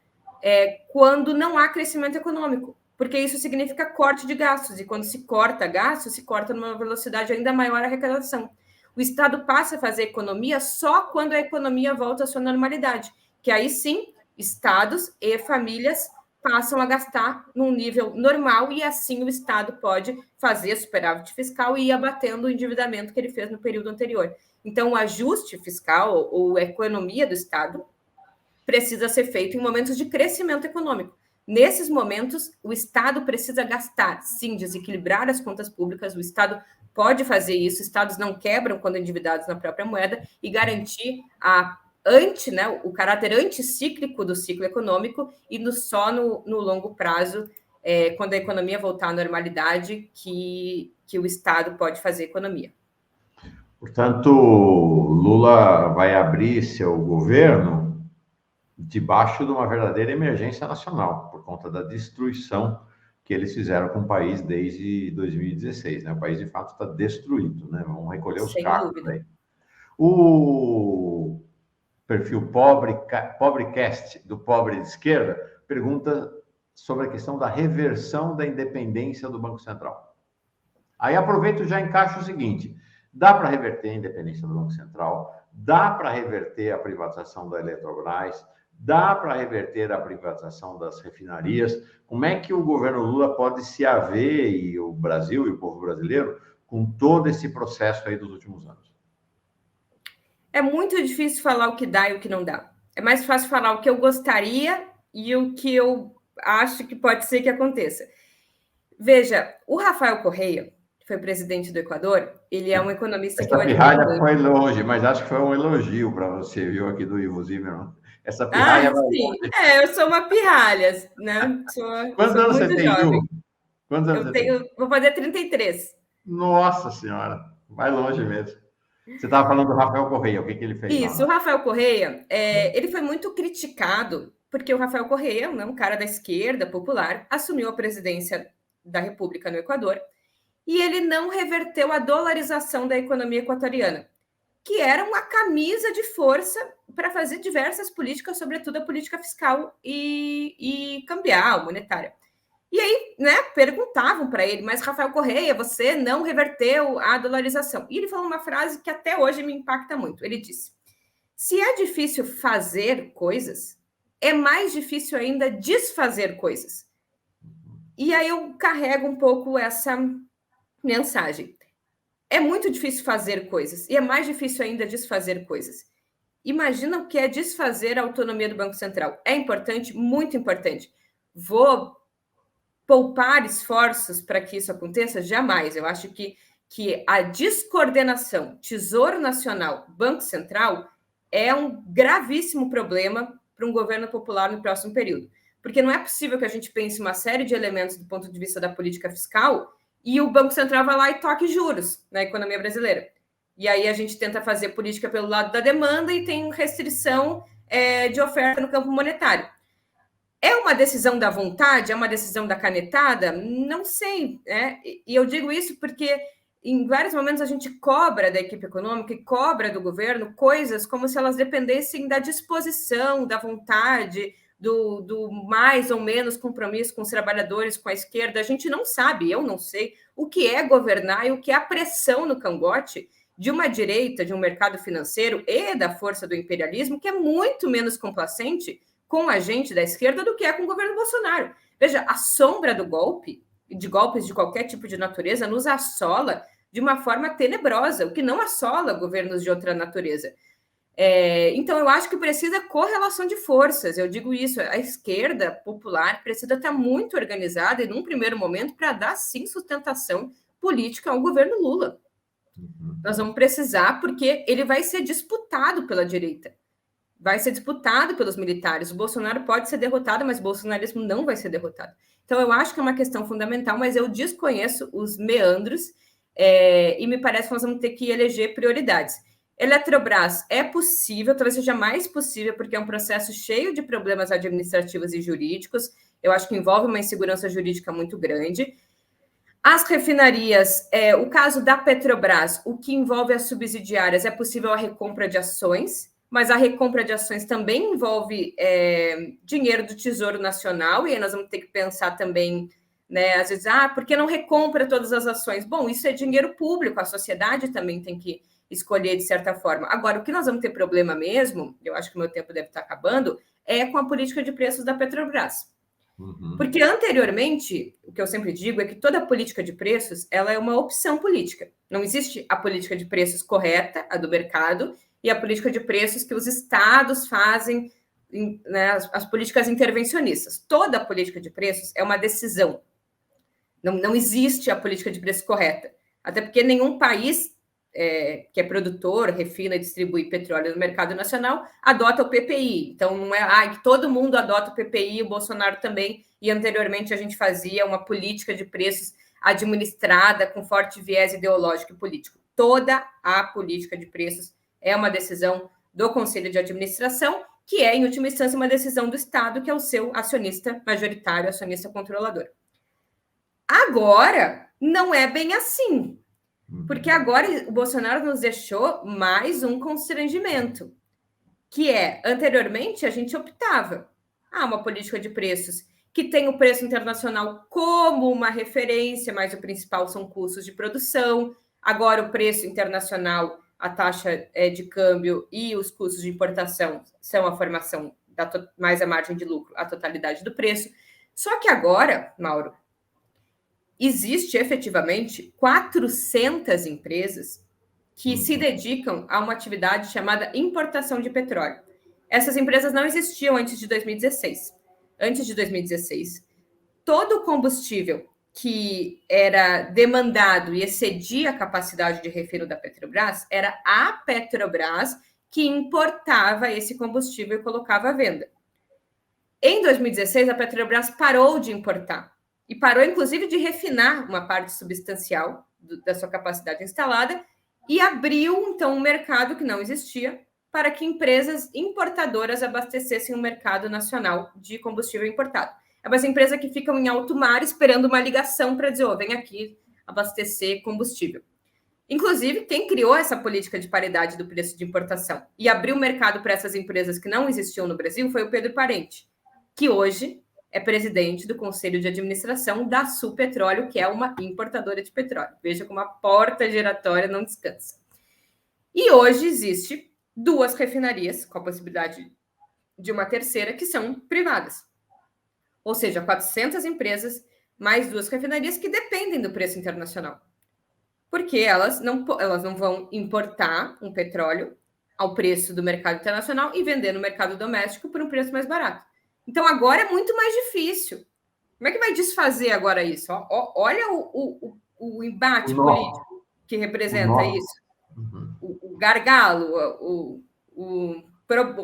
quando não há crescimento econômico, porque isso significa corte de gastos, e quando se corta gastos, se corta numa velocidade ainda maior a arrecadação. O Estado passa a fazer economia só quando a economia volta à sua normalidade, que aí sim, estados e famílias passam a gastar num nível normal, e assim o Estado pode fazer superávit fiscal e ir abatendo o endividamento que ele fez no período anterior. Então, o ajuste fiscal ou a economia do Estado precisa ser feito em momentos de crescimento econômico. Nesses momentos, o Estado precisa gastar, sim, desequilibrar as contas públicas, o Estado pode fazer isso, estados não quebram quando endividados na própria moeda, e garantir o caráter anticíclico do ciclo econômico, e só no longo prazo, quando a economia voltar à normalidade, que o Estado pode fazer economia. Portanto, Lula vai abrir seu governo debaixo de uma verdadeira emergência nacional, por conta da destruição que eles fizeram com o país desde 2016, né? O país, de fato, está destruído, né? Vamos recolher os cacos aí. O perfil Pobrecast, do Pobre de Esquerda, pergunta sobre a questão da reversão da independência do Banco Central. Aí aproveito e já encaixo o seguinte: dá para reverter a independência do Banco Central, dá para reverter a privatização da Eletrobras, dá para reverter a privatização das refinarias. Como é que o governo Lula pode se haver, e o Brasil e o povo brasileiro, com todo esse processo aí dos últimos anos? É muito difícil falar o que dá e o que não dá. É mais fácil falar o que eu gostaria e o que eu acho que pode ser que aconteça. Veja, o Rafael Correa, que foi presidente do Equador, ele é um economista que eu admiro. Essa pirralha foi longe, mas acho que foi um elogio para você, viu, aqui do Ivo Zimmermann. Essa pirralha vai sim. longe. Eu sou uma pirralha, né? Quantos anos você tem, Ju? Quantos anos eu tenho, vou fazer 33. Nossa Senhora, vai longe mesmo. Você estava falando do Rafael Correa, o que ele fez? Isso, lá, né? O Rafael Correa, ele foi muito criticado, porque o Rafael Correa, um cara da esquerda popular, assumiu a presidência da República no Equador, e ele não reverteu a dolarização da economia equatoriana, que era uma camisa de força para fazer diversas políticas, sobretudo a política fiscal e cambial, monetária. E aí, né, perguntavam para ele, mas Rafael Correa, você não reverteu a dolarização. E ele falou uma frase que até hoje me impacta muito. Ele disse: se é difícil fazer coisas, é mais difícil ainda desfazer coisas. E aí eu carrego um pouco essa mensagem. É muito difícil fazer coisas, e é mais difícil ainda desfazer coisas. Imagina o que é desfazer a autonomia do Banco Central. É importante, muito importante. Vou poupar esforços para que isso aconteça? Jamais. Eu acho que a descoordenação Tesouro Nacional, Banco Central, é um gravíssimo problema para um governo popular no próximo período. Porque não é possível que a gente pense uma série de elementos do ponto de vista da política fiscal e o Banco Central vai lá e toque juros na economia brasileira. E aí a gente tenta fazer política pelo lado da demanda e tem restrição de oferta no campo monetário. É uma decisão da vontade? É uma decisão da canetada? Não sei, né? E eu digo isso porque em vários momentos a gente cobra da equipe econômica e cobra do governo coisas como se elas dependessem da disposição, da vontade, do mais ou menos compromisso com os trabalhadores, com a esquerda. A gente não sabe, eu não sei, o que é governar e o que é a pressão no cangote de uma direita, de um mercado financeiro e da força do imperialismo, que é muito menos complacente com a gente da esquerda do que é com o governo Bolsonaro. Veja, a sombra do golpe, de golpes de qualquer tipo de natureza, nos assola de uma forma tenebrosa, o que não assola governos de outra natureza. Então, eu acho que precisa correlação de forças. Eu digo isso, a esquerda popular precisa estar muito organizada e, num primeiro momento, para dar, sim, sustentação política ao governo Lula. Nós vamos precisar, porque ele vai ser disputado pela direita. Vai ser disputado pelos militares. O Bolsonaro pode ser derrotado, mas o bolsonarismo não vai ser derrotado. Então, eu acho que é uma questão fundamental, mas eu desconheço os meandros e me parece que nós vamos ter que eleger prioridades. Eletrobras é possível, talvez seja mais possível, porque é um processo cheio de problemas administrativos e jurídicos. Eu acho que envolve uma insegurança jurídica muito grande. As refinarias, o caso da Petrobras, o que envolve as subsidiárias, é possível a recompra de ações, mas a recompra de ações também envolve dinheiro do Tesouro Nacional, e aí nós vamos ter que pensar também, né, às vezes, por que não recompra todas as ações? Bom, isso é dinheiro público, a sociedade também tem que escolher de certa forma. Agora, o que nós vamos ter problema mesmo, eu acho que o meu tempo deve estar acabando, é com a política de preços da Petrobras. Porque anteriormente, o que eu sempre digo é que toda política de preços, ela é uma opção política. Não existe a política de preços correta, a do mercado, e a política de preços que os estados fazem, né, as políticas intervencionistas. Toda a política de preços é uma decisão. Não existe a política de preços correta. Até porque nenhum país que é produtor, refina e distribui petróleo no mercado nacional, adota o PPI. Então, não é que todo mundo adota o PPI, o Bolsonaro também, e anteriormente a gente fazia uma política de preços administrada com forte viés ideológico e político. Toda a política de preços é uma decisão do Conselho de Administração, que é, em última instância, uma decisão do Estado, que é o seu acionista majoritário, acionista controlador. Agora, não é bem assim. Porque agora o Bolsonaro nos deixou mais um constrangimento, que anteriormente a gente optava uma política de preços que tem o preço internacional como uma referência, mas o principal são custos de produção. Agora o preço internacional, a taxa de câmbio e os custos de importação são a formação mais a margem de lucro, a totalidade do preço. Só que agora, Mauro, existe efetivamente 400 empresas que se dedicam a uma atividade chamada importação de petróleo. Essas empresas não existiam antes de 2016. Antes de 2016, todo o combustível que era demandado e excedia a capacidade de refino da Petrobras, era a Petrobras que importava esse combustível e colocava à venda. Em 2016, a Petrobras parou de importar. E parou, inclusive, de refinar uma parte substancial da sua capacidade instalada e abriu, então, um mercado que não existia para que empresas importadoras abastecessem o mercado nacional de combustível importado. É uma empresa que ficam em alto mar esperando uma ligação para dizer, vem aqui abastecer combustível. Inclusive, quem criou essa política de paridade do preço de importação e abriu o mercado para essas empresas que não existiam no Brasil foi o Pedro Parente, que hoje é presidente do Conselho de Administração da Sul Petróleo, que é uma importadora de petróleo. Veja como a porta giratória não descansa. E hoje existe 2 refinarias, com a possibilidade de uma terceira, que são privadas. Ou seja, 400 empresas, mais 2 refinarias que dependem do preço internacional. Porque elas não vão importar um petróleo ao preço do mercado internacional e vender no mercado doméstico por um preço mais barato. Então, agora é muito mais difícil. Como é que vai desfazer agora isso? Olha o embate político que representa isso. O gargalo, o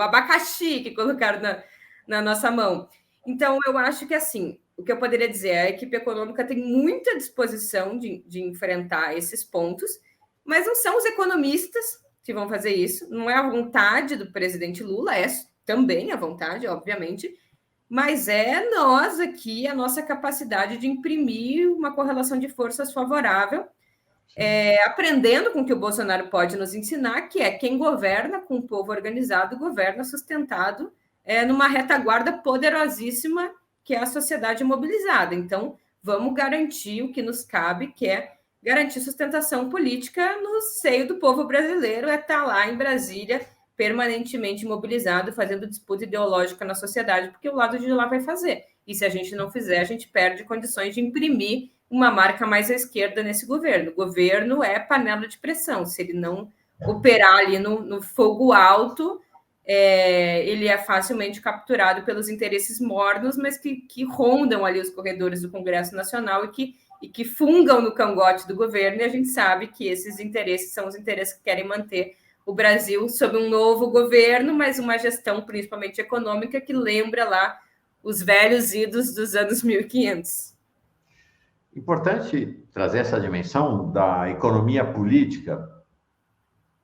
abacaxi que colocaram na nossa mão. Então, eu acho que, assim, o que eu poderia dizer é que a equipe econômica tem muita disposição de enfrentar esses pontos, mas não são os economistas que vão fazer isso, não é a vontade do presidente Lula, é também a vontade, obviamente, mas é nós aqui, a nossa capacidade de imprimir uma correlação de forças favorável, aprendendo com o que o Bolsonaro pode nos ensinar, que é quem governa com o povo organizado, governa sustentado numa retaguarda poderosíssima, que é a sociedade mobilizada. Então, vamos garantir o que nos cabe, que é garantir sustentação política no seio do povo brasileiro, estar lá em Brasília, permanentemente mobilizado, fazendo disputa ideológica na sociedade, porque o lado de lá vai fazer. E se a gente não fizer, a gente perde condições de imprimir uma marca mais à esquerda nesse governo. O governo é panela de pressão. Se ele não operar ali no fogo alto, ele é facilmente capturado pelos interesses mornos, mas que rondam ali os corredores do Congresso Nacional e que fungam no cangote do governo, e a gente sabe que esses interesses são os interesses que querem manter o Brasil sob um novo governo, mas uma gestão principalmente econômica que lembra lá os velhos idos dos anos 1500. Importante trazer essa dimensão da economia política,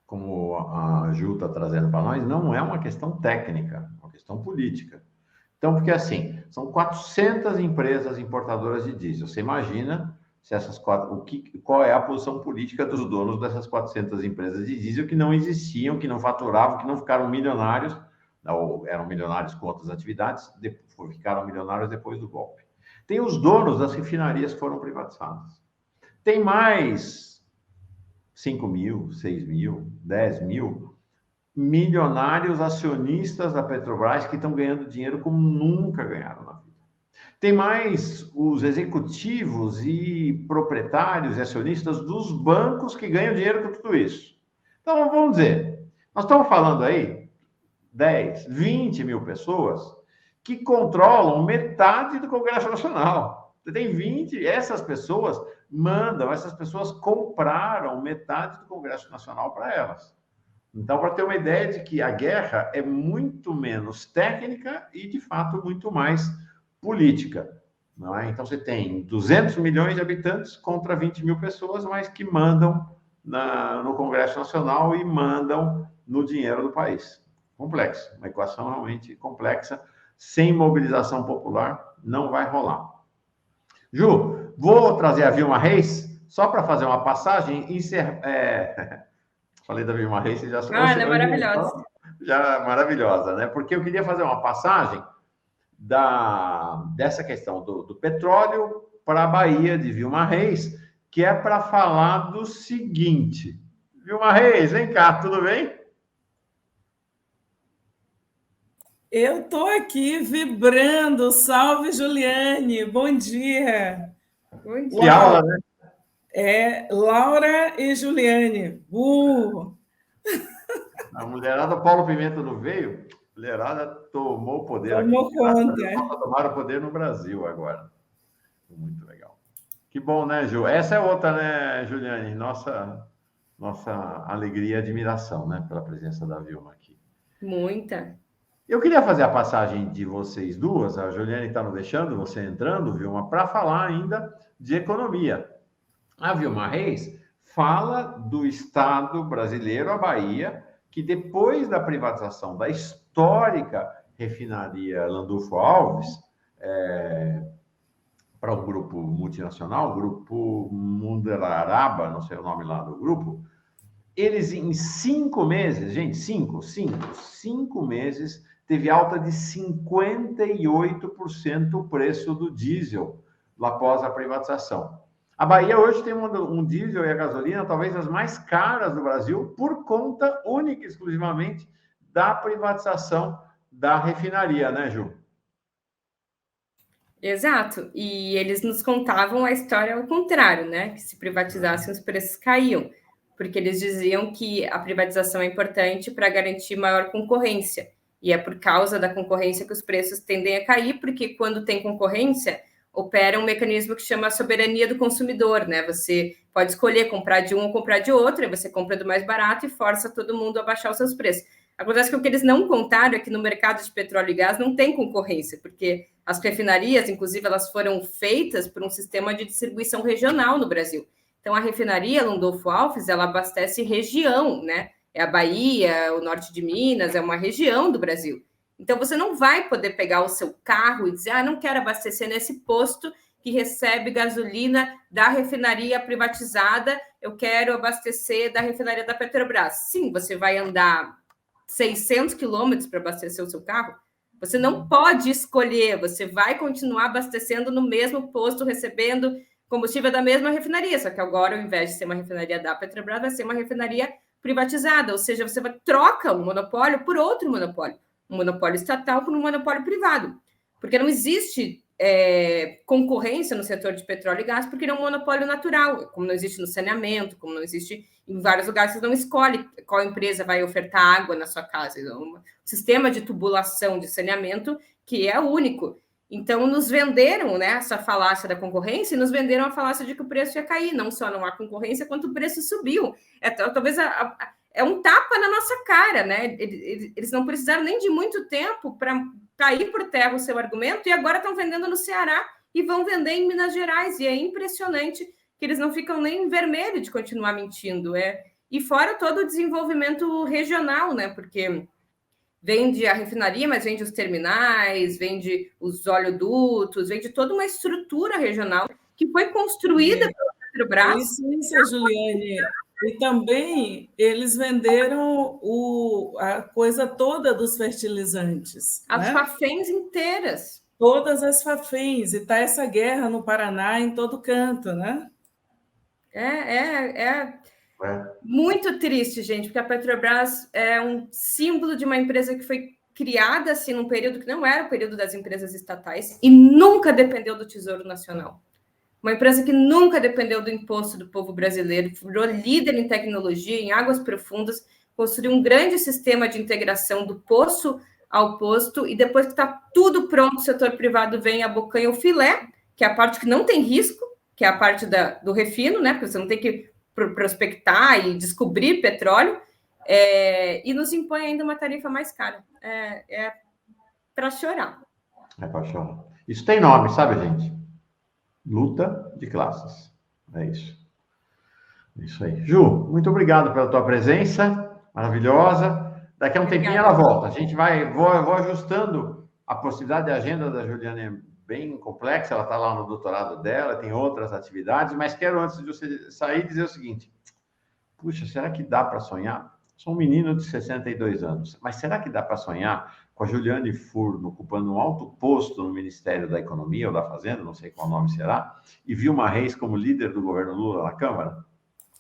como a Ju está trazendo para nós, não é uma questão técnica, é uma questão política. Então, porque assim, são 400 empresas importadoras de diesel. Você imagina se essas qual é a posição política dos donos dessas 400 empresas de diesel que não existiam, que não faturavam, que não ficaram milionários, ou eram milionários com outras atividades, ficaram milionários depois do golpe. Tem os donos das refinarias que foram privatizadas. Tem mais 5 mil, 6 mil, 10 mil milionários acionistas da Petrobras que estão ganhando dinheiro como nunca ganharam na vida. Tem mais os executivos e proprietários e acionistas dos bancos que ganham dinheiro com tudo isso. Então, vamos dizer, nós estamos falando aí 10, 20 mil pessoas que controlam metade do Congresso Nacional. Você tem 20, essas pessoas mandam, essas pessoas compraram metade do Congresso Nacional para elas. Então, para ter uma ideia de que a guerra é muito menos técnica e, de fato, muito mais política. Não é? Então, você tem 200 milhões de habitantes contra 20 mil pessoas, mas que mandam no Congresso Nacional e mandam no dinheiro do país. Complexo, uma equação realmente complexa. Sem mobilização popular, não vai rolar. Ju, vou trazer a Vilma Reis, só para fazer uma passagem e falei da Vilma Reis, você já sabe. Ela é maravilhosa. Já maravilhosa, né? Porque eu queria fazer uma passagem dessa questão do petróleo para a Bahia de Vilma Reis, que é para falar do seguinte. Vilma Reis, vem cá, tudo bem? Eu estou aqui vibrando. Salve, Juliane. Bom dia. Bom dia. Que aula, né? Laura e Juliane. A mulherada Paulo Pimenta não veio, a mulherada tomou o poder Tomou conta. Tomaram o poder no Brasil agora. Muito legal. Que bom, né, Ju? Essa é outra, né, Juliane? Nossa alegria e admiração, né, pela presença da Vilma aqui. Muita. Eu queria fazer a passagem de vocês duas, a Juliane está nos deixando, você entrando, Vilma, para falar ainda de economia. A Vilma Reis fala do Estado brasileiro, a Bahia, que depois da privatização da histórica refinaria Landulfo Alves, para um grupo multinacional, o grupo Mundaraba, não sei o nome lá do grupo, eles em 5 meses, gente, 5 meses, teve alta de 58% o preço do diesel após a privatização. A Bahia hoje tem um diesel e a gasolina talvez as mais caras do Brasil por conta única e exclusivamente da privatização da refinaria, né, Ju? Exato. E eles nos contavam a história ao contrário, né? Que se privatizassem, os preços caíam, porque eles diziam que a privatização é importante para garantir maior concorrência. E é por causa da concorrência que os preços tendem a cair, porque quando tem concorrência, opera um mecanismo que chama soberania do consumidor, né? Você pode escolher comprar de um ou comprar de outro, e você compra do mais barato e força todo mundo a baixar os seus preços. Acontece que o que eles não contaram é que no mercado de petróleo e gás não tem concorrência, porque as refinarias, inclusive, elas foram feitas por um sistema de distribuição regional no Brasil. Então, a refinaria Landulfo Alves, ela abastece região, né? É a Bahia, o norte de Minas, é uma região do Brasil. Então, você não vai poder pegar o seu carro e dizer, não quero abastecer nesse posto que recebe gasolina da refinaria privatizada, eu quero abastecer da refinaria da Petrobras. Sim, você vai andar 600 quilômetros para abastecer o seu carro. Você não pode escolher, você vai continuar abastecendo no mesmo posto, recebendo combustível da mesma refinaria, só que agora, ao invés de ser uma refinaria da Petrobras, vai ser uma refinaria privatizada, ou seja, você troca um monopólio por outro monopólio, um monopólio estatal por um monopólio privado, porque não existe concorrência no setor de petróleo e gás, porque não é um monopólio natural, como não existe no saneamento, como não existe em vários lugares, você não escolhe qual empresa vai ofertar água na sua casa, é um sistema de tubulação de saneamento que é único. Então, nos venderam, né, essa falácia da concorrência e nos venderam a falácia de que o preço ia cair. Não só não há concorrência, quanto o preço subiu. Talvez é um tapa na nossa cara, né? Eles não precisaram nem de muito tempo para cair por terra o seu argumento e agora estão vendendo no Ceará e vão vender em Minas Gerais. E é impressionante que eles não ficam nem em vermelho de continuar mentindo. E fora todo o desenvolvimento regional, né? Porque vende a refinaria, mas vende os terminais, vende os oleodutos, vende toda uma estrutura regional que foi construída pela Petrobras. Isso, Juliane. E também eles venderam a coisa toda dos fertilizantes. As né? Fafens inteiras. Todas as Fafens. E está essa guerra no Paraná em todo canto, né? Muito triste, gente, porque a Petrobras é um símbolo de uma empresa que foi criada assim num período que não era o período das empresas estatais e nunca dependeu do Tesouro Nacional. Uma empresa que nunca dependeu do imposto do povo brasileiro, virou líder em tecnologia, em águas profundas, construiu um grande sistema de integração do poço ao posto, e depois que está tudo pronto, o setor privado vem, abocanha o filé, que é a parte que não tem risco, que é a parte do refino, né? Porque você não tem que prospectar e descobrir petróleo, e nos impõe ainda uma tarifa mais cara. É para chorar. É para chorar. Isso tem nome, sabe, gente? Luta de classes. É isso. É isso aí. Ju, muito obrigado pela tua presença, maravilhosa. Daqui a um tempinho ela volta. A gente vou ajustando a possibilidade de agenda da Juliane bem complexa, ela está lá no doutorado dela, tem outras atividades, mas quero, antes de você sair, dizer o seguinte: puxa, será que dá para sonhar? Sou um menino de 62 anos, mas será que dá para sonhar com a Juliane Furno ocupando um alto posto no Ministério da Economia ou da Fazenda, não sei qual nome será, e Vilma Reis como líder do governo Lula na Câmara?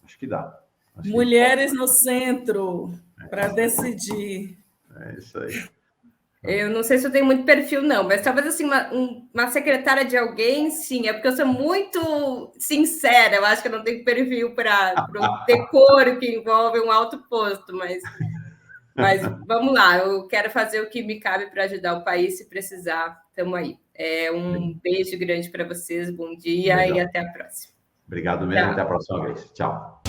Acho que dá. Mulheres no centro, para decidir. É isso aí. Eu não sei se eu tenho muito perfil, não, mas talvez assim, uma secretária de alguém, sim, é porque eu sou muito sincera, eu acho que eu não tenho perfil para o decoro que envolve um alto posto, mas vamos lá, eu quero fazer o que me cabe para ajudar o país, se precisar, estamos aí. Um beijo grande para vocês, bom dia. Legal. E até a próxima. Obrigado mesmo, tchau. Até a próxima vez. Tchau.